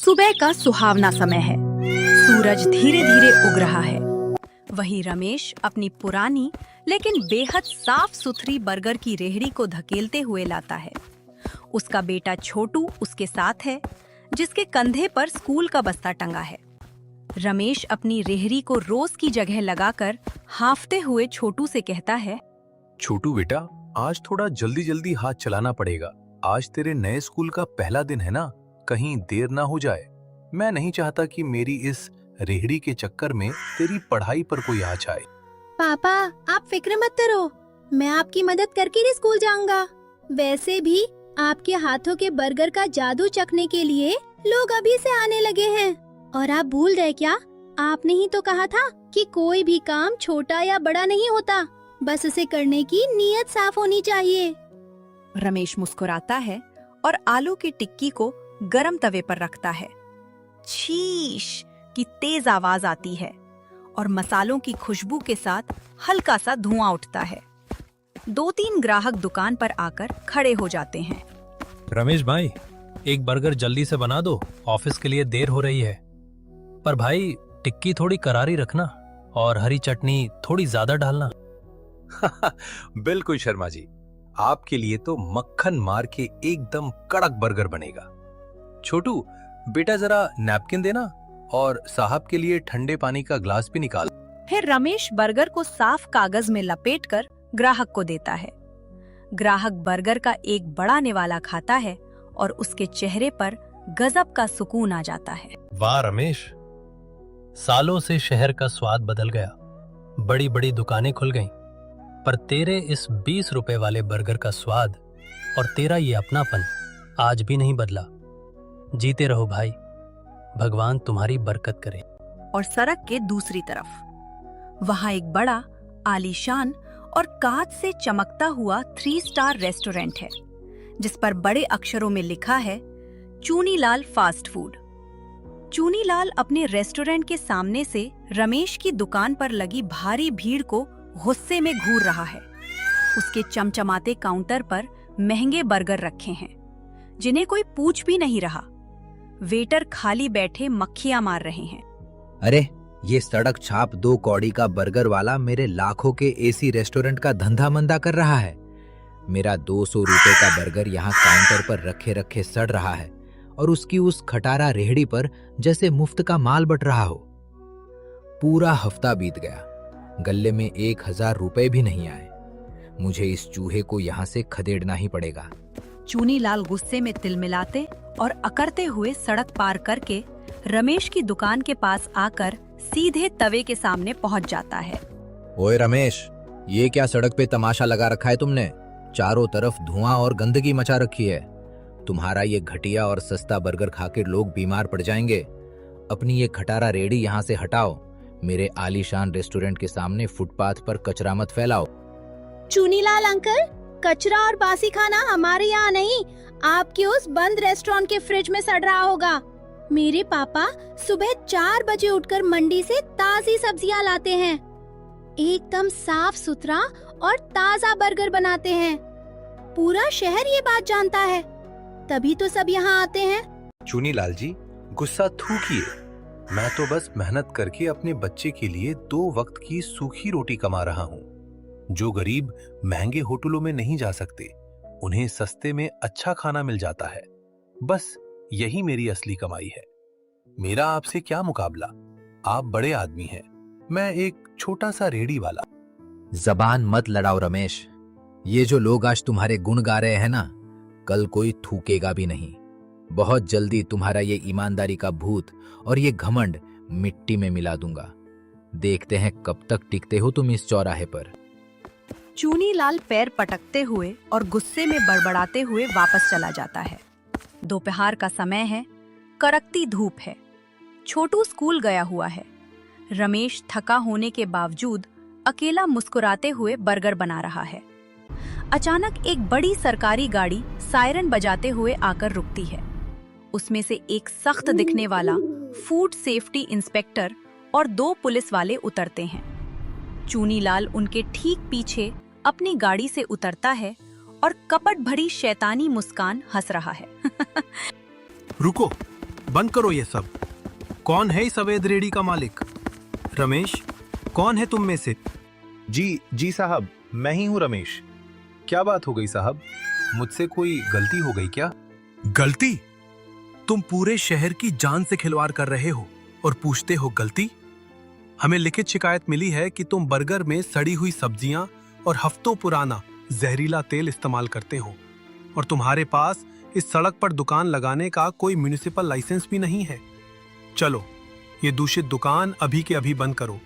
सुबह का सुहावना समय है। सूरज धीरे धीरे उग रहा है। वही रमेश अपनी पुरानी लेकिन बेहद साफ सुथरी बर्गर की रेहड़ी को धकेलते हुए लाता है। उसका बेटा छोटू उसके साथ है, जिसके कंधे पर स्कूल का बस्ता टंगा है। रमेश अपनी रेहड़ी को रोज की जगह लगाकर हांफते हुए छोटू से कहता है, छोटू बेटा, आज थोड़ा जल्दी जल्दी हाथ चलाना पड़ेगा। आज तेरे नए स्कूल का पहला दिन है ना, कहीं देर ना हो जाए। मैं नहीं चाहता कि मेरी इस रेहड़ी के चक्कर में तेरी पढ़ाई पर कोई आँच आए। पापा, आप फिक्र मत करो, मैं आपकी मदद करके ही स्कूल जाऊंगा। वैसे भी आपके हाथों के बर्गर का जादू चखने के लिए लोग अभी से आने लगे हैं। और आप भूल गए क्या? आपने ही तो कहा था कि कोई भी काम छोटा या बड़ा नहीं होता, बस उसे करने की नीयत साफ होनी चाहिए। रमेश मुस्कुराता है और आलू की टिक्की को गरम तवे पर रखता है। शीश की तेज आवाज आती है और मसालों की खुशबू के साथ हल्का सा धुआं उठता है। 2-3 ग्राहक दुकान पर आकर खड़े हो जाते हैं। रमेश भाई, एक बर्गर जल्दी से बना दो, ऑफिस के लिए देर हो रही है। पर भाई, टिक्की थोड़ी करारी रखना और हरी चटनी थोड़ी ज्यादा डालना। बिल्कुल शर्मा जी, आपके लिए तो मक्खन मार के एकदम कड़क बर्गर बनेगा। छोटू बेटा, जरा नैपकिन देना और साहब के लिए ठंडे पानी का ग्लास भी निकाल। फिर रमेश बर्गर को साफ कागज में लपेटकर ग्राहक को देता है। ग्राहक बर्गर का एक बड़ा निवाला खाता है और उसके चेहरे पर गजब का सुकून आ जाता है। वाह रमेश, सालों से शहर का स्वाद बदल गया, बड़ी बड़ी दुकानें खुल गईं, पर तेरे इस 20 रुपए वाले बर्गर का स्वाद और तेरा ये अपनापन आज भी नहीं बदला। जीते रहो भाई, भगवान तुम्हारी बरकत करे। और सड़क के दूसरी तरफ वहां एक बड़ा आलीशान और कांच से चमकता हुआ 3 स्टार रेस्टोरेंट है, जिस पर बड़े अक्षरों में लिखा है चूनीलाल फास्ट फूड। चूनीलाल अपने रेस्टोरेंट के सामने से रमेश की दुकान पर लगी भारी भीड़ को गुस्से में घूर रहा है। उसके चमचमाते काउंटर पर महंगे बर्गर रखे हैं, जिन्हें कोई पूछ भी नहीं रहा। वेटर खाली बैठे मक्खियां मार रहे हैं। अरे, ये सड़क छाप 2 कौड़ी का बर्गर वाला मेरे लाखों के एसी रेस्टोरेंट का धंधा मंदा कर रहा है। मेरा 200 रुपए का बर्गर यहाँ काउंटर पर रखे रखे सड़ रहा है और उसकी उस खटारा रेहड़ी पर जैसे मुफ्त का माल बट रहा हो। पूरा हफ्ता बीत गया, गल्ले में 1000 रुपए भी नहीं आए। मुझे इस चूहे को यहाँ से खदेड़ना ही पड़ेगा। चूनीलाल गुस्से में तिलमिलाते और अकड़ते हुए सड़क पार करके रमेश की दुकान के पास आकर सीधे तवे के सामने पहुंच जाता है। ओए रमेश, ये क्या सड़क पे तमाशा लगा रखा है तुमने? चारों तरफ धुआं और गंदगी मचा रखी है। तुम्हारा ये घटिया और सस्ता बर्गर खाकर लोग बीमार पड़ जाएंगे। अपनी ये खटारा रेहड़ी यहाँ से हटाओ। मेरे आलीशान रेस्टोरेंट के सामने फुटपाथ पर कचरा मत फैलाओ। चूनीलाल अंकल, कचरा और बासी खाना हमारे यहाँ नहीं, आपके उस बंद रेस्टोरेंट के फ्रिज में सड़ रहा होगा। मेरे पापा सुबह 4 बजे उठकर मंडी से ताजी सब्जियां लाते हैं, एकदम साफ सुथरा और ताजा बर्गर बनाते हैं। पूरा शहर ये बात जानता है, तभी तो सब यहाँ आते हैं। चूनीलाल जी, गुस्सा थूकिए। मैं तो बस मेहनत करके अपने बच्चे के लिए 2 वक्त की सूखी रोटी कमा रहा हूँ। जो गरीब महंगे होटलों में नहीं जा सकते, उन्हें सस्ते में अच्छा खाना मिल जाता है। बस यही मेरी असली कमाई है। मेरा आपसे क्या मुकाबला? आप बड़े आदमी हैं, मैं एक छोटा सा रेहड़ी वाला। जबान मत लड़ाओ रमेश। ये जो लोग आज तुम्हारे गुण गा रहे हैं ना, कल कोई थूकेगा भी नहीं। बहुत जल्दी तुम्हारा ये ईमानदारी का भूत और ये घमंड मिट्टी में मिला दूंगा। देखते हैं कब तक टिकते हो तुम इस चौराहे पर। चूनीलाल पैर पटकते हुए और गुस्से में बड़बड़ाते हुए वापस चला जाता है। दोपहर का समय है, कड़कती धूप है। छोटू स्कूल गया हुआ है। रमेश थका होने के बावजूद अकेला मुस्कुराते हुए बर्गर बना रहा है। अचानक एक बड़ी सरकारी गाड़ी सायरन बजाते हुए आकर रुकती है। उसमें से एक सख्त दिखने वाला फूड सेफ्टी इंस्पेक्टर और 2 पुलिस वाले उतरते हैं। चूनीलाल उनके ठीक पीछे अपनी गाड़ी से उतरता है और कपट भरी शैतानी मुस्कान हंस रहा है। रुको, बंद करो ये सब। कौन है इस अवैध रेहड़ी का मालिक? रमेश, कौन है तुम में से? जी साहब, मैं ही हूँ रमेश। क्या बात हो गई साहब? मुझसे कोई गलती हो गई क्या? गलती? तुम पूरे शहर की जान से खिलवाड़ कर रहे हो और पूछते हो गलती? हमें लिखित शिकायत मिली है कि तुम बर्गर में सड़ी हुई सब्जियां और हफ्तों पुराना जहरीला तेल इस्तेमाल करते हो, और तुम्हारे पास इस सड़क पर दुकान लगाने का कोई म्युनिसिपल लाइसेंस भी नहीं है। चलो, ये दूषित दुकान अभी के अभी बंद करो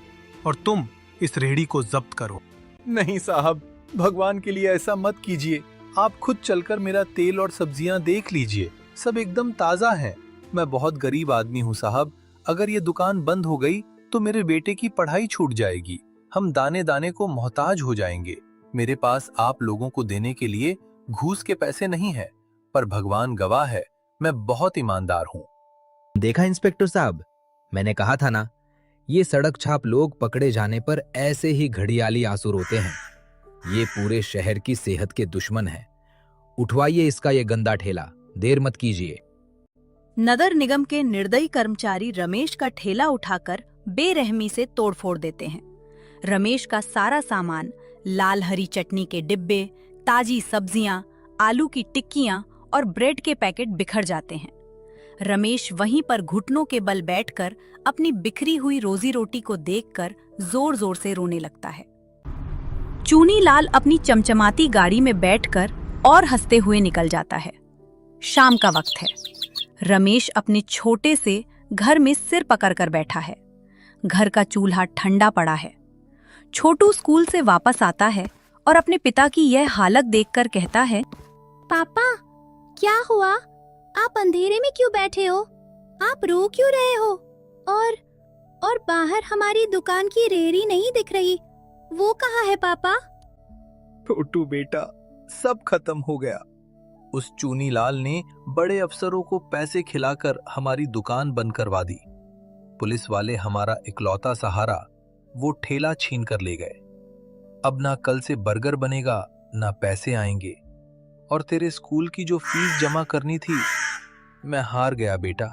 और तुम इस रेहड़ी को जब्त करो। नहीं साहब, भगवान के लिए ऐसा मत कीजिए। आप खुद चलकर मेरा तेल और सब्जियां देख लीजिए, सब एकदम ताजा है। मैं बहुत गरीब आदमी हूँ साहब। अगर ये दुकान बंद हो गई तो मेरे बेटे की पढ़ाई छूट जाएगी। हम दाने दाने को मोहताज हो जाएंगे। मेरे पास आप लोगों को देने के लिए घूस के पैसे नहीं है, पर भगवान गवाह है, मैं बहुत ईमानदार हूँ। देखा इंस्पेक्टर साहब, मैंने कहा था ना, ये सड़क छाप लोग पकड़े जाने पर ऐसे ही घड़ियाली आंसू रोते हैं। ये पूरे शहर की सेहत के दुश्मन हैं। उठवाइए इसका ये गंदा ठेला, देर मत कीजिए। नगर निगम के निर्दयी कर्मचारी रमेश का ठेला उठाकर बेरहमी से तोड़फोड़ देते हैं। रमेश का सारा सामान, लाल हरी चटनी के डिब्बे, ताजी सब्जियां, आलू की टिक्कियां और ब्रेड के पैकेट बिखर जाते हैं। रमेश वहीं पर घुटनों के बल बैठकर अपनी बिखरी हुई रोजी रोटी को देखकर जोर जोर से रोने लगता है। चूनीलाल अपनी चमचमाती गाड़ी में बैठकर और हंसते हुए निकल जाता है। शाम का वक्त है। रमेश अपने छोटे से घर में सिर पकड़कर बैठा है। घर का चूल्हा ठंडा पड़ा है। छोटू स्कूल से वापस आता है और अपने पिता की यह हालत देखकर कहता है, पापा, क्या हुआ? आप अंधेरे में क्यों बैठे हो? आप रो क्यों रहे हो? और बाहर हमारी दुकान की रेहड़ी नहीं दिख रही, वो कहाँ है पापा? छोटू बेटा, सब खत्म हो गया। उस चूनीलाल ने बड़े अफसरों को पैसे खिलाकर हमारी दुकान बंद करवा दी। पुलिस वाले हमारा इकलौता सहारा, वो ठेला छीन कर ले गए। अब ना कल से बर्गर बनेगा, ना पैसे आएंगे, और तेरे स्कूल की जो फीस जमा करनी थी, मैं हार गया बेटा।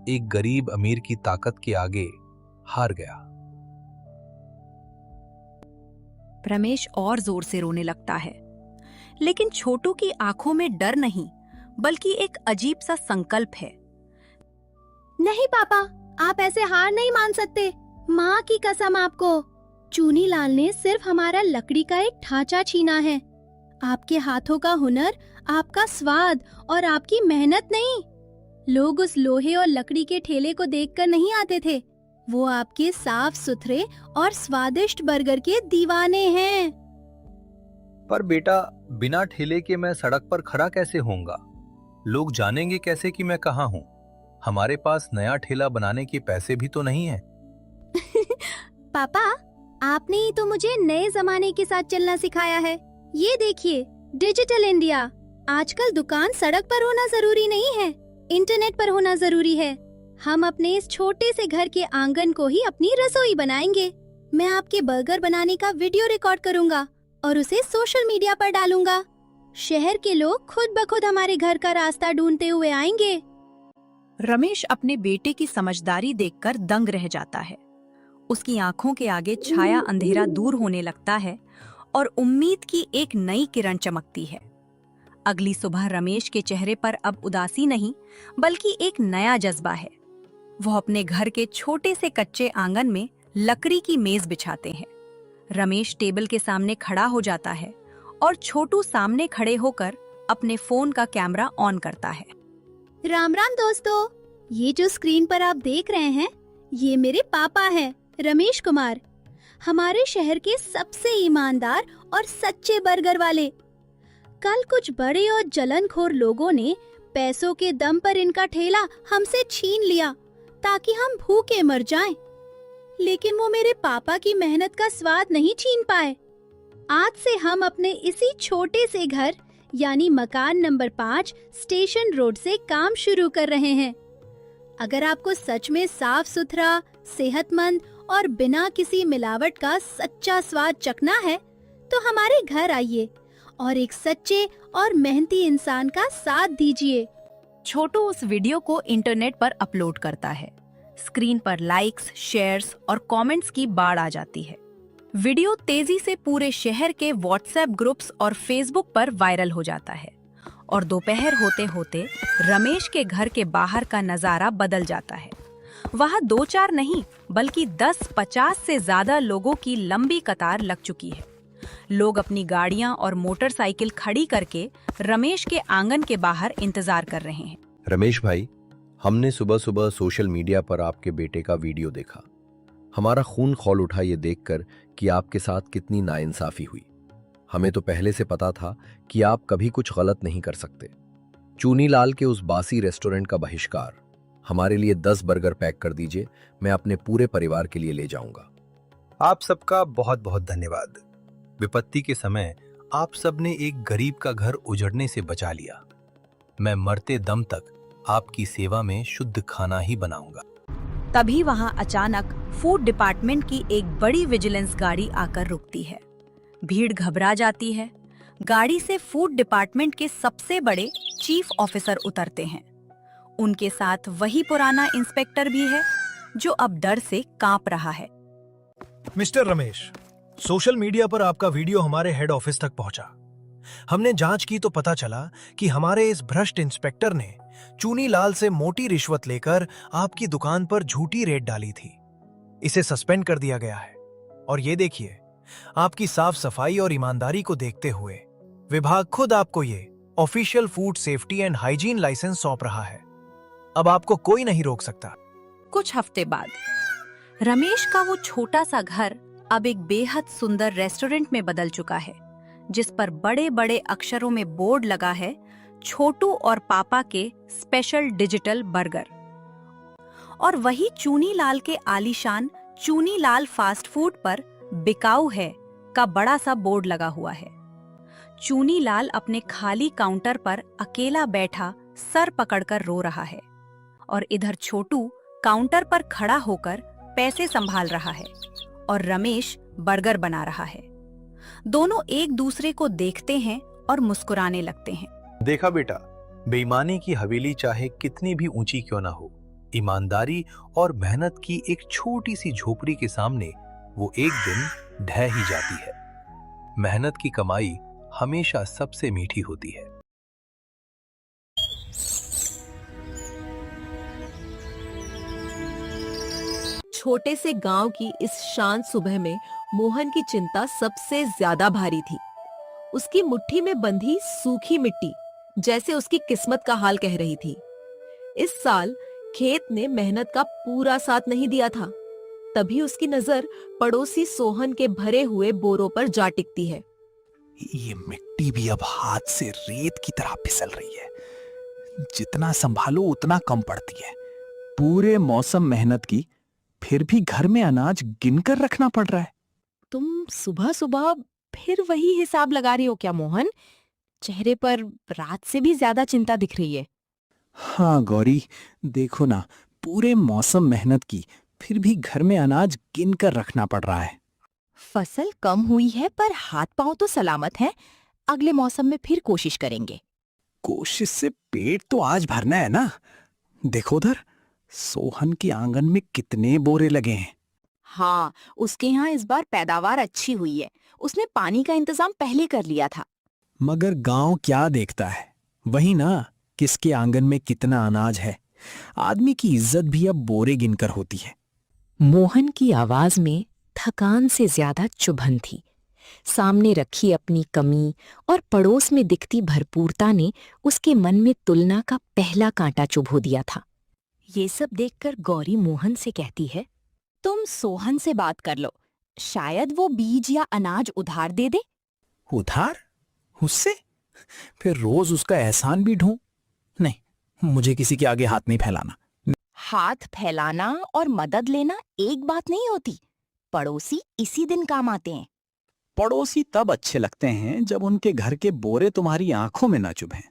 एक गरीब अमीर की ताकत के आगे हार गया। रमेश और जोर से रोने लगता है, लेकिन छोटू की आंखों में डर नहीं, बल्कि एक अजीब सा संकल्प है। नहीं पापा, आप ऐसे हार नहीं मान सकते। माँ की कसम आपको, चूनीलाल ने सिर्फ हमारा लकड़ी का एक ढांचा छीना है। आपके हाथों का हुनर, आपका स्वाद और आपकी मेहनत नहीं। लोग उस लोहे और लकड़ी के ठेले को देखकर नहीं आते थे, वो आपके साफ सुथरे और स्वादिष्ट बर्गर के दीवाने हैं। पर बेटा, बिना ठेले के मैं सड़क पर खड़ा कैसे होऊंगा? लोग जानेंगे कैसे कि मैं कहाँ हूँ? हमारे पास नया ठेला बनाने के पैसे भी तो नहीं है। पापा, आपने ही तो मुझे नए जमाने के साथ चलना सिखाया है। ये देखिए, डिजिटल इंडिया। आजकल दुकान सड़क पर होना जरूरी नहीं है, इंटरनेट पर होना जरूरी है। हम अपने इस छोटे से घर के आंगन को ही अपनी रसोई बनाएंगे। मैं आपके बर्गर बनाने का वीडियो रिकॉर्ड करूंगा और उसे सोशल मीडिया पर डालूंगा। शहर के लोग खुद ब खुद हमारे घर का रास्ता ढूंढते हुए आएंगे। रमेश अपने बेटे की समझदारी देखकर दंग रह जाता है। उसकी आंखों के आगे छाया अंधेरा दूर होने लगता है और उम्मीद की एक नई किरण चमकती है। अगली सुबह रमेश के चेहरे पर अब उदासी नहीं, बल्कि एक नया जज्बा है। वह अपने घर के छोटे से कच्चे आंगन में लकड़ी की मेज बिछाते हैं। रमेश टेबल के सामने खड़ा हो जाता है और छोटू सामने खड़े होकर अपने फोन का कैमरा ऑन करता है। राम राम दोस्तों, ये जो स्क्रीन पर आप देख रहे हैं, ये मेरे पापा हैं, रमेश कुमार, हमारे शहर के सबसे ईमानदार और सच्चे बर्गर वाले। कल कुछ बड़े और जलनखोर लोगों ने पैसों के दम पर इनका ठेला हमसे छीन लिया ताकि हम भूखे मर जाएं। लेकिन वो मेरे पापा की मेहनत का स्वाद नहीं छीन पाए। आज से हम अपने इसी छोटे से घर यानी मकान नंबर 5 स्टेशन रोड से काम शुरू कर रहे हैं। अगर आपको सच में साफ सुथरा, सेहतमंद और बिना किसी मिलावट का सच्चा स्वाद चखना है तो हमारे घर आइए और एक सच्चे और मेहनती इंसान का साथ दीजिए। छोटू उस वीडियो को इंटरनेट पर अपलोड करता है। स्क्रीन पर लाइक्स, शेयर्स और कमेंट्स की बाढ़ आ जाती है। वीडियो तेजी से पूरे शहर के व्हाट्सएप ग्रुप्स और फेसबुक पर वायरल हो जाता है और दोपहर होते होते रमेश के घर के बाहर का नजारा बदल जाता है। वहां 2-4 नहीं बल्कि 10-50 से ज्यादा लोगों की लंबी कतार लग चुकी है। लोग अपनी गाड़ियां और मोटरसाइकिल खड़ी करके रमेश के आंगन के बाहर इंतजार कर रहे हैं। रमेश भाई, हमने सुबह सुबह सोशल मीडिया पर आपके बेटे का वीडियो देखा। हमारा खून खौल उठा ये देखकर कि आपके साथ कितनी नाइंसाफी हुई। हमें तो पहले से पता था कि आप कभी कुछ गलत नहीं कर सकते। चूनीलाल के उस बासी रेस्टोरेंट का बहिष्कार, हमारे लिए 10 बर्गर पैक कर दीजिए, मैं अपने पूरे परिवार के लिए ले जाऊंगा। आप सबका बहुत बहुत धन्यवाद। विपत्ति के समय आप सबने एक गरीब का घर उजड़ने से बचा लिया। मैं मरते दम तक आपकी सेवा में शुद्ध खाना ही बनाऊंगा। तभी वहां अचानक फूड डिपार्टमेंट की एक बड़ी विजिलेंस गाड़ी आकर रुकती है। भीड़ घबरा जाती है। गाड़ी से फूड डिपार्टमेंट के सबसे बड़े चीफ ऑफिसर उतरते हैं। उनके साथ वही पुराना इंस्पेक्टर भी है जो अब डर से कांप रहा है। मिस्टर रमेश, सोशल मीडिया पर आपका वीडियो हमारे हेड ऑफिस तक पहुंचा। हमने जांच की तो पता चला कि हमारे इस भ्रष्ट इंस्पेक्टर ने चूनीलाल से मोटी रिश्वत लेकर आपकी दुकान पर झूठी रेड डाली थी। इसे सस्पेंड कर दिया गया है। और ये देखिए, आपकी साफ सफाई और ईमानदारी को देखते हुए विभाग खुद आपको ये official food safety and hygiene licence सौंप रहा है। अब आपको कोई नहीं रोक सकता। कुछ हफ्ते बाद रमेश का वो छोटा सा घर अब एक बेहद सुंदर रेस्टोरेंट में बदल चुका है, जिस पर बड़े बड़े अक्षरों में बोर्ड लगा है, छोटू और पापा के स्पेशल डिजिटल बर्गर। और वही चूनीलाल के आलीशान चूनीलाल फास्ट फूड पर बिकाऊ है का बड़ा सा बोर्ड लगा हुआ है। चूनीलाल अपने खाली काउंटर पर अकेला बैठा सर पकड़कर रो रहा है और इधर छोटू काउंटर पर खड़ा होकर पैसे संभाल रहा है और रमेश बर्गर बना रहा है। दोनों एक दूसरे को देखते हैं और मुस्कुराने लगते हैं। देखा बेटा, बेईमानी की हवेली चाहे कितनी भी ऊंची क्यों ना हो, ईमानदारी और मेहनत की एक छोटी सी झोपड़ी के सामने वो एक दिन ढह ही जाती है। मेहनत की कमाई हमेशा सबसे मीठी होती है। छोटे से गांव की इस शांत सुबह में मोहन की चिंता सबसे ज्यादा भारी थी। उसकी मुट्ठी में बंधी सूखी मिट्टी जैसे उसकी किस्मत का हाल कह रही थी। इस साल खेत ने मेहनत का पूरा साथ नहीं दिया था। तभी उसकी नजर पड़ोसी सोहन के भरे हुए बोरों पर जा टिकती है। ये मिट्टी भी अब हाथ से रेत की तरह फिसल रही है। जितना संभालो उतना कम पड़ती है। पूरे मौसम मेहनत की, फिर भी घर में अनाज गिनकर रखना पड़ रहा है। तुम सुबह सुबह फिर वही हिसाब लगा रही हो क्या मोहन? चेहरे पर रात से भी ज्यादा चिंता दिख रही है। हाँ गौरी, देखो ना, पूरे मौसम मेहनत की, फिर भी घर में अनाज गिनकर रखना पड़ रहा है। फसल कम हुई है पर हाथ पांव तो सलामत हैं। अगले मौसम में फिर कोशिश करेंगे। कोशिश से पेट तो आज भरना है ना। देखो उधर, सोहन के आंगन में कितने बोरे लगे हैं। हाँ, उसके यहाँ इस बार पैदावार अच्छी हुई है। उसने पानी का इंतजाम पहले कर लिया था। मगर गांव क्या देखता है, वही ना, किसके आंगन में कितना अनाज है। आदमी की इज्जत भी अब बोरे गिनकर होती है। मोहन की आवाज में थकान से ज्यादा चुभन थी। सामने रखी अपनी कमी और पड़ोस में दिखती भरपूरता ने उसके मन में तुलना का पहला कांटा चुभो दिया था। ये सब देखकर गौरी मोहन से कहती है, तुम सोहन से बात कर लो, शायद वो बीज या अनाज उधार दे दे। उधार? उससे? फिर रोज उसका एहसान भी ढूं? नहीं, मुझे किसी के आगे हाथ नहीं फैलाना। हाथ फैलाना और मदद लेना एक बात नहीं होती। पड़ोसी इसी दिन काम आते हैं। पड़ोसी तब अच्छे लगते हैं जब उनके घर के बोरे तुम्हारी आंखों में न चुभें।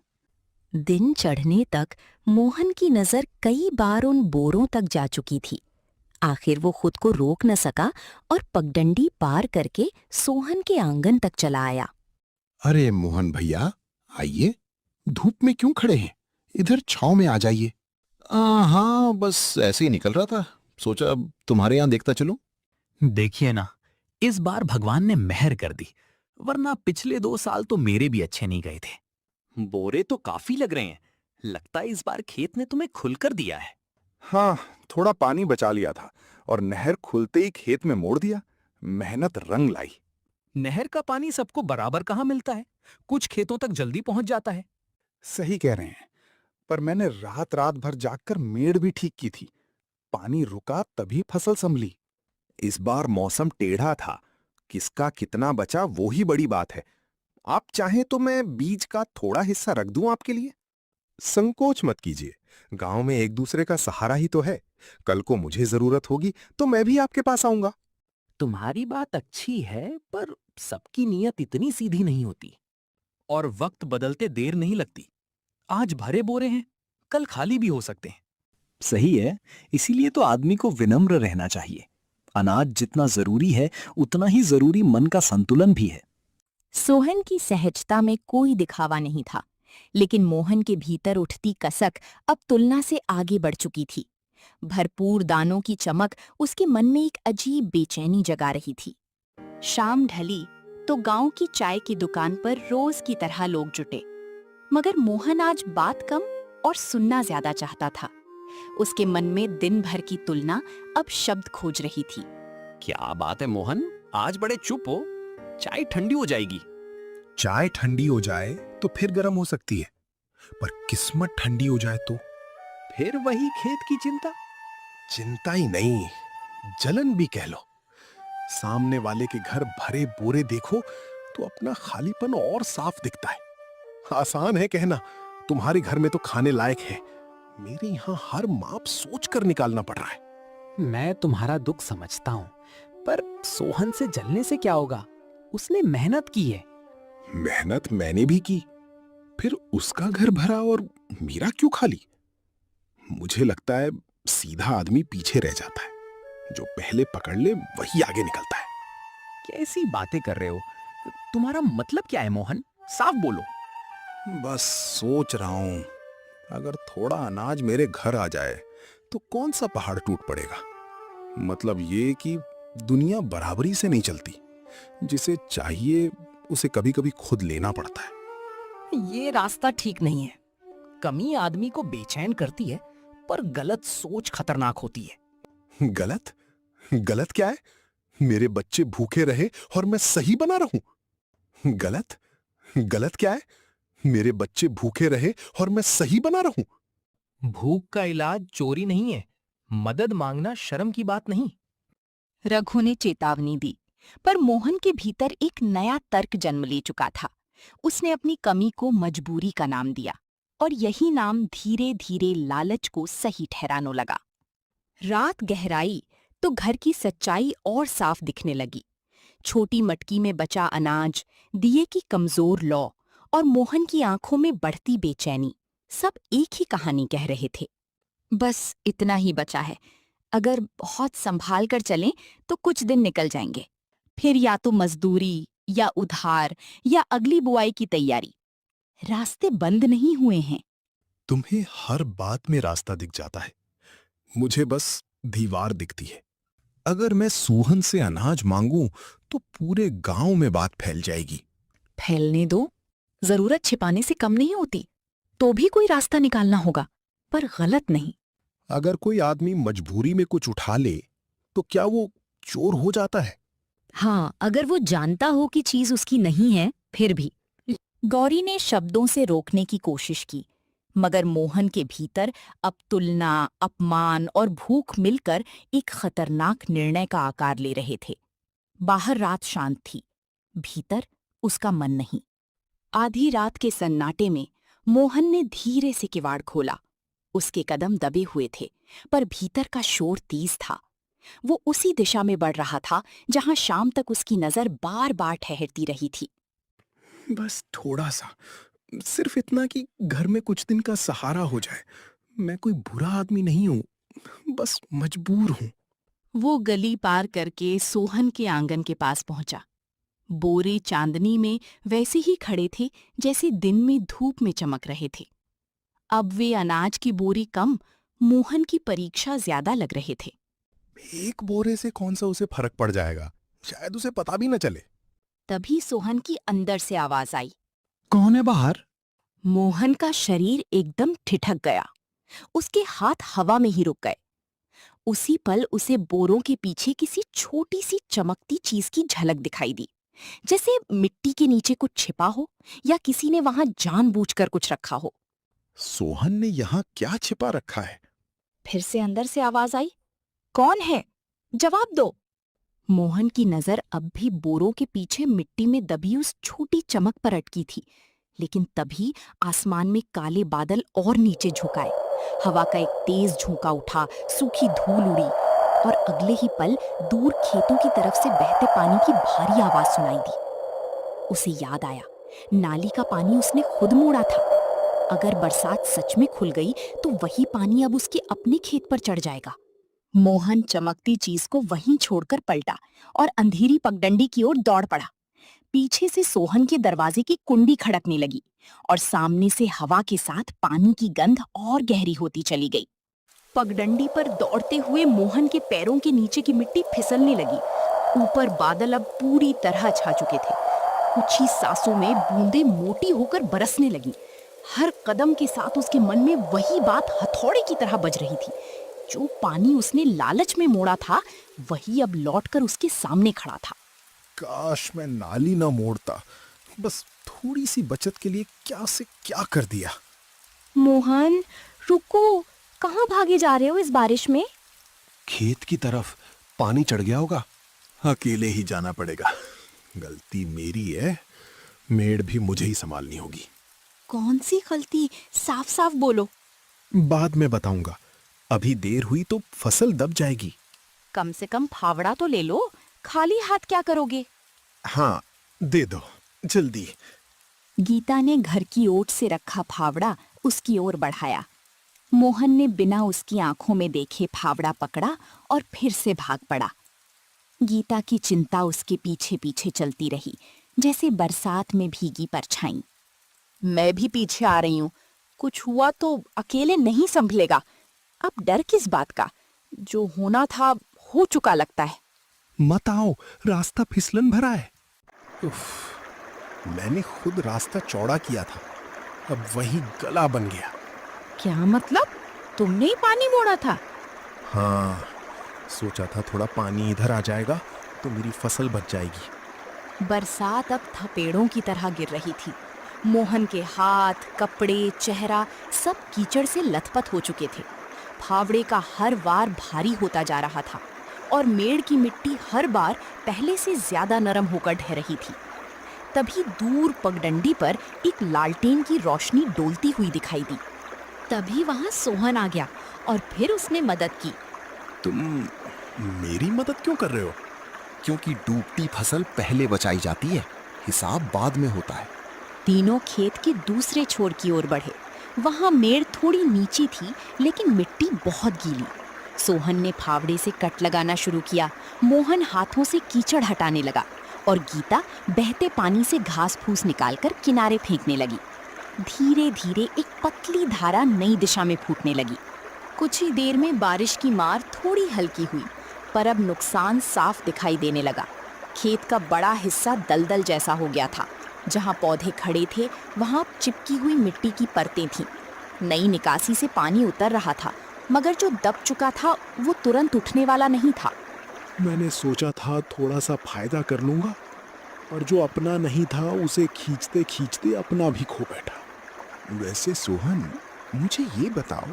दिन चढ़ने तक मोहन की नजर कई बार उन बोरों तक जा चुकी थी। आखिर वो खुद को रोक न सका और पगडंडी पार करके सोहन के आंगन तक चला आया। अरे मोहन भैया, आइए। धूप में क्यों खड़े हैं? इधर छांव में आ जाइए। हाँ, बस ऐसे ही निकल रहा था, सोचा अब तुम्हारे यहाँ देखता चलूं। देखिए ना, इस बार भगवान ने मेहर कर दी, वरना पिछले 2 साल तो मेरे भी अच्छे नहीं गए थे। बोरे तो काफी लग रहे हैं, लगता है इस बार खेत ने तुम्हें खुलकर दिया है। हाँ, थोड़ा पानी बचा लिया था और नहर खुलते ही खेत में मोड़ दिया। मेहनत रंग लाई। नहर का पानी सबको बराबर कहाँ मिलता है, कुछ खेतों तक जल्दी पहुंच जाता है। सही कह रहे हैं, पर मैंने रात रात भर जागकर मेड़ भी ठीक की थी। पानी रुका तभी फसल संभली। इस बार मौसम टेढ़ा था, किसका कितना बचा वो ही बड़ी बात है। आप चाहें तो मैं बीज का थोड़ा हिस्सा रख दूं आपके लिए। संकोच मत कीजिए, गांव में एक दूसरे का सहारा ही तो है। कल को मुझे जरूरत होगी तो मैं भी आपके पास आऊंगा। तुम्हारी बात अच्छी है, पर सबकी नीयत इतनी सीधी नहीं होती, और वक्त बदलते देर नहीं लगती। आज भरे बोरे हैं, कल खाली भी हो सकते हैं। सही है, इसीलिए तो आदमी को विनम्र रहना चाहिए। अनाज जितना जरूरी है, उतना ही जरूरी मन का संतुलन भी है। सोहन की सहजता में कोई दिखावा नहीं था, लेकिन मोहन के भीतर उठती कसक अब तुलना से आगे बढ़ चुकी थी। भरपूर दानों की चमक उसके मन में एक अजीब बेचैनी जगा रही थी। शाम ढली तो गांव की चाय की दुकान पर रोज की तरह लोग जुटे, मगर मोहन आज बात कम और सुनना ज्यादा चाहता था। उसके मन में दिन भर की तुलना अब शब्द खोज रही थी। क्या बात है मोहन, आज बड़े चुप हो? चाय ठंडी हो जाएगी। चाय ठंडी हो जाए तो फिर गर्म हो सकती है, पर किस्मत ठंडी हो जाए तो फिर वही खेत की चिंता। चिंता ही नहीं, जलन भी कह लो। सामने वाले के घर भरे बोरे देखो तो अपना खालीपन और साफ दिखता है। आसान है कहना तुम्हारे घर में तो खाने लायक है, मेरे यहाँ हर माप सोच कर निकालना पड़ रहा है। मैं तुम्हारा दुख समझता हूँ, पर सोहन से जलने से क्या होगा? उसने मेहनत की है। मेहनत मैंने भी की, फिर उसका घर भरा और मेरा क्यों खाली? मुझे लगता है सीधा आदमी पीछे रह जाता है, जो पहले पकड़ ले वही आगे निकलता है। कैसी बातें कर रहे हो? तुम्हारा मतलब क्या है मोहन? साफ बोलो। बस सोच रहा हूं, अगर थोड़ा अनाज मेरे घर आ जाए तो कौन सा पहाड़ टूट पड़ेगा। मतलब ये कि दुनिया बराबरी से नहीं चलती, जिसे चाहिए उसे कभी कभी खुद लेना पड़ता है। ये रास्ता ठीक नहीं है। कमी आदमी को बेचैन करती है, पर गलत सोच खतरनाक होती है। गलत? गलत क्या है? मेरे बच्चे भूखे रहे और मैं सही बना रहूं। गलत? गलत क्या है? मेरे बच्चे भूखे रहे और मैं सही बना रहूं। भूख का इलाज चोरी नहीं है, मदद मांगना शर्म की बात नहीं। रघु ने चेतावनी दी, पर मोहन के भीतर एक नया तर्क जन्म ले चुका था। उसने अपनी कमी को मजबूरी का नाम दिया, और यही नाम धीरे धीरे लालच को सही ठहराने लगा। रात गहराई तो घर की सच्चाई और साफ दिखने लगी। छोटी मटकी में बचा अनाज, दिए की कमजोर लौ और मोहन की आंखों में बढ़ती बेचैनी, सब एक ही कहानी कह रहे थे। बस इतना ही बचा है, अगर बहुत संभाल कर चलें तो कुछ दिन निकल जाएंगे, फिर या तो मजदूरी या उधार या अगली बुआई की तैयारी। रास्ते बंद नहीं हुए हैं। तुम्हें हर बात में रास्ता दिख जाता है, मुझे बस दीवार दिखती है। अगर मैं सोहन से अनाज मांगूं तो पूरे गांव में बात फैल जाएगी। फैलने दो, जरूरत छिपाने से कम नहीं होती। तो भी कोई रास्ता निकालना होगा, पर गलत नहीं। अगर कोई आदमी मजबूरी में कुछ उठा ले तो क्या वो चोर हो जाता है? हाँ, अगर वो जानता हो कि चीज उसकी नहीं है, फिर भी। गौरी ने शब्दों से रोकने की कोशिश की, मगर मोहन के भीतर अब तुलना, अपमान और भूख मिलकर एक खतरनाक निर्णय का आकार ले रहे थे। बाहर रात शांत थी, भीतर उसका मन नहीं। आधी रात के सन्नाटे में मोहन ने धीरे से किवाड़ खोला। उसके कदम दबे हुए थे, पर भीतर का शोर तेज था। वो उसी दिशा में बढ़ रहा था जहां शाम तक उसकी नजर बार बार ठहरती रही थी। बस थोड़ा सा, सिर्फ इतना कि घर में कुछ दिन का सहारा हो जाए। मैं कोई बुरा आदमी नहीं हूं, बस मजबूर हूं। वो गली पार करके सोहन के आंगन के पास पहुंचा। बोरे चांदनी में वैसे ही खड़े थे जैसे दिन में धूप में चमक रहे थे। अब वे अनाज की बोरी कम, मोहन की परीक्षा ज्यादा लग रहे थे। एक बोरे से कौन सा उसे फर्क पड़ जाएगा, शायद उसे पता भी न चले। तभी सोहन की अंदर से आवाज आई। कौन है बाहर? मोहन का शरीर एकदम ठिठक गया। उसके हाथ हवा में ही रुक गए। उसी पल उसे बोरों के पीछे किसी छोटी सी चमकती चीज की झलक दिखाई दी, जैसे मिट्टी के नीचे कुछ छिपा हो या किसी ने वहां जानबूझकर कुछ रखा हो। सोहन ने यहाँ क्या छिपा रखा है? फिर से अंदर से आवाज आई, कौन है? जवाब दो। मोहन की नजर अब भी बोरों के पीछे मिट्टी में दबी उस छोटी चमक पर अटकी थी, लेकिन तभी आसमान में काले बादल और नीचे झुकाए। हवा का एक तेज झोंका उठा, सूखी धूल उड़ी और अगले ही पल दूर खेतों की तरफ से बहते पानी की भारी आवाज सुनाई दी। उसे याद आया, नाली का पानी उसने खुद मोड़ा था। अगर बरसात सच में खुल गई तो वही पानी अब उसके अपने खेत पर चढ़ जाएगा। मोहन चमकती चीज को वहीं छोड़कर पलटा और अंधेरी पगडंडी की ओर दौड़ पड़ा। पीछे से सोहन के दरवाजे की कुंडी खड़कने लगी और सामने से हवा के साथ पानी की गंध और गहरी होती चली गई। पगडंडी पर दौड़ते हुए मोहन के पैरों के नीचे की मिट्टी फिसलने लगी। ऊपर बादल अब पूरी तरह छा चुके थे। कुछ ही सांसों में बूंदें मोटी होकर बरसने लगी। हर कदम के साथ उसके मन में वही बात हथौड़े की तरह बज रही थी। जो पानी उसने लालच में मोड़ा था, वही अब लौटकर उसके सामने खड़ा था। काश मैं नाली ना मोड़ता, बस थोड़ी सी बचत के लिए क्या से क्या कर दिया। मोहन, रुको, कहाँ भागे जा रहे हो इस बारिश में? खेत की तरफ पानी चढ़ गया होगा, अकेले ही जाना पड़ेगा। गलती मेरी है, मेड़ भी मुझे ही संभालनी होगी। कौन सी गलती? साफ साफ बोलो। बाद में बताऊंगा, अभी देर हुई तो फसल दब जाएगी। कम से कम फावड़ा तो ले लो, खाली हाथ क्या करोगे? हाँ, दे दो जल्दी। गीता ने घर की ओट से रखा फावड़ा उसकी ओर बढ़ाया। मोहन ने बिना उसकी आंखों में देखे फावड़ा पकड़ा और फिर से भाग पड़ा। गीता की चिंता उसके पीछे पीछे चलती रही, जैसे बरसात में भीगी परछाई। मैं भी पीछे आ रही हूँ, कुछ हुआ तो अकेले नहीं संभलेगा। अब डर किस बात का? जो होना था हो चुका लगता है। मत आओ, रास्ता फिसलन भरा है। उफ, मैंने खुद रास्ता चौड़ा किया था, अब वही गला बन गया। क्या मतलब? तुमने ही पानी मोड़ा था? हाँ, सोचा था थोड़ा पानी इधर आ जाएगा तो मेरी फसल बच जाएगी। बरसात अब थपेड़ों की तरह गिर रही थी। मोहन के हाथ, कपड़े, चेहरा सब कीचड़ से लथपथ हो चुके थे। फावड़े का हर वार भारी होता जा रहा था और मेड़ की मिट्टी हर बार पहले से ज्यादा नरम होकर ढह रही थी। तभी दूर पगडंडी पर एक लालटेन की रोशनी डोलती हुई दिखाई दी। तभी वहां सोहन आ गया और फिर उसने मदद की। तुम मेरी मदद क्यों कर रहे हो? क्योंकि डूबती फसल पहले बचाई जाती है, हिसाब बाद में होता है। तीनों खेत के दूसरे छोर की ओर बढ़े। वहां मेड़ थोड़ी नीची थी, लेकिन मिट्टी बहुत गीली। सोहन ने फावड़े से कट लगाना शुरू किया। मोहन हाथों से कीचड़ हटाने लगा और गीता बहते पानी से घास फूस निकालकर किनारे फेंकने लगी। धीरे धीरे एक पतली धारा नई दिशा में फूटने लगी। कुछ ही देर में बारिश की मार थोड़ी हल्की हुई, पर अब नुकसान साफ दिखाई देने लगा। खेत का बड़ा हिस्सा दलदल जैसा हो गया था। जहां पौधे खड़े थे वहां चिपकी हुई मिट्टी की परतें थीं। नई निकासी से पानी उतर रहा था, मगर जो दब चुका था वो तुरंत उठने वाला नहीं था। मैंने सोचा था थोड़ा सा फायदा कर लूंगा, और जो अपना नहीं था उसे खींचते खींचते अपना भी खो बैठा। वैसे सोहन, मुझे ये बताओ,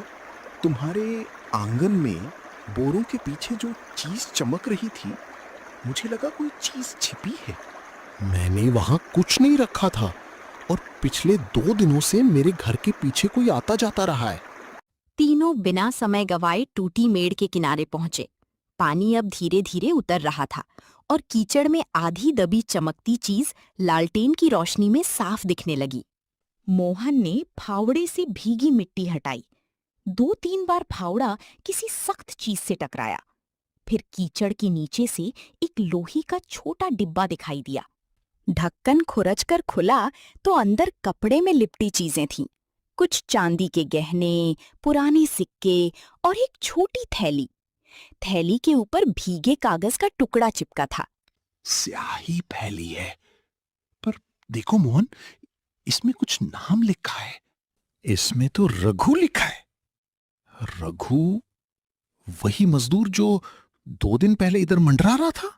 तुम्हारे आंगन में बोरों के पीछे जो चीज चमक रही थी, मुझे लगा कोई चीज छिपी है। मैंने वहां कुछ नहीं रखा था और पिछले 2 दिनों से मेरे घर के पीछे कोई आता जाता रहा है। तीनों बिना समय गवाए टूटी मेड़ के किनारे पहुंचे। पानी अब धीरे धीरे उतर रहा था और कीचड़ में आधी दबी चमकती चीज लालटेन की रोशनी में साफ दिखने लगी। मोहन ने फावड़े से भीगी मिट्टी हटाई। 2-3 बार फावड़ा किसी सख्त चीज से टकराया। फिर कीचड़ के नीचे से एक लोहे का छोटा डिब्बा दिखाई दिया। ढक्कन खुरचकर खुला तो अंदर कपड़े में लिपटी चीजें थीं। कुछ चांदी के गहने, पुराने सिक्के और एक छोटी थैली। थैली के ऊपर भीगे कागज का टुकड़ा चिपका था। स्याही फैली है, पर देखो मोहन, इसमें कुछ नाम लिखा है। इसमें तो रघु लिखा है। रघु, वही मजदूर जो 2 दिन पहले इधर मंडरा रहा था।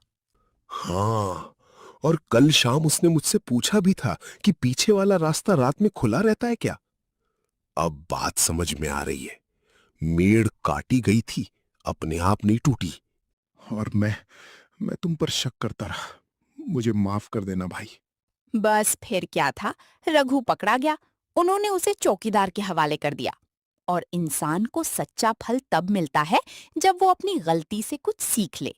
हाँ, और कल शाम उसने मुझसे पूछा भी था कि पीछे वाला रास्ता रात में खुला रहता है क्या। अब बात समझ में आ रही है। मेड़ काटी गई थी, अपने आप नहीं टूटी। और मैं तुम पर शक करता रहा। मुझे माफ कर देना भाई। बस फिर क्या था, रघु पकड़ा गया। उन्होंने उसे चौकीदार के हवाले कर दिया। और इंसान को सच्चा फल तब मिलता है जब वो अपनी गलती से कुछ सीख ले।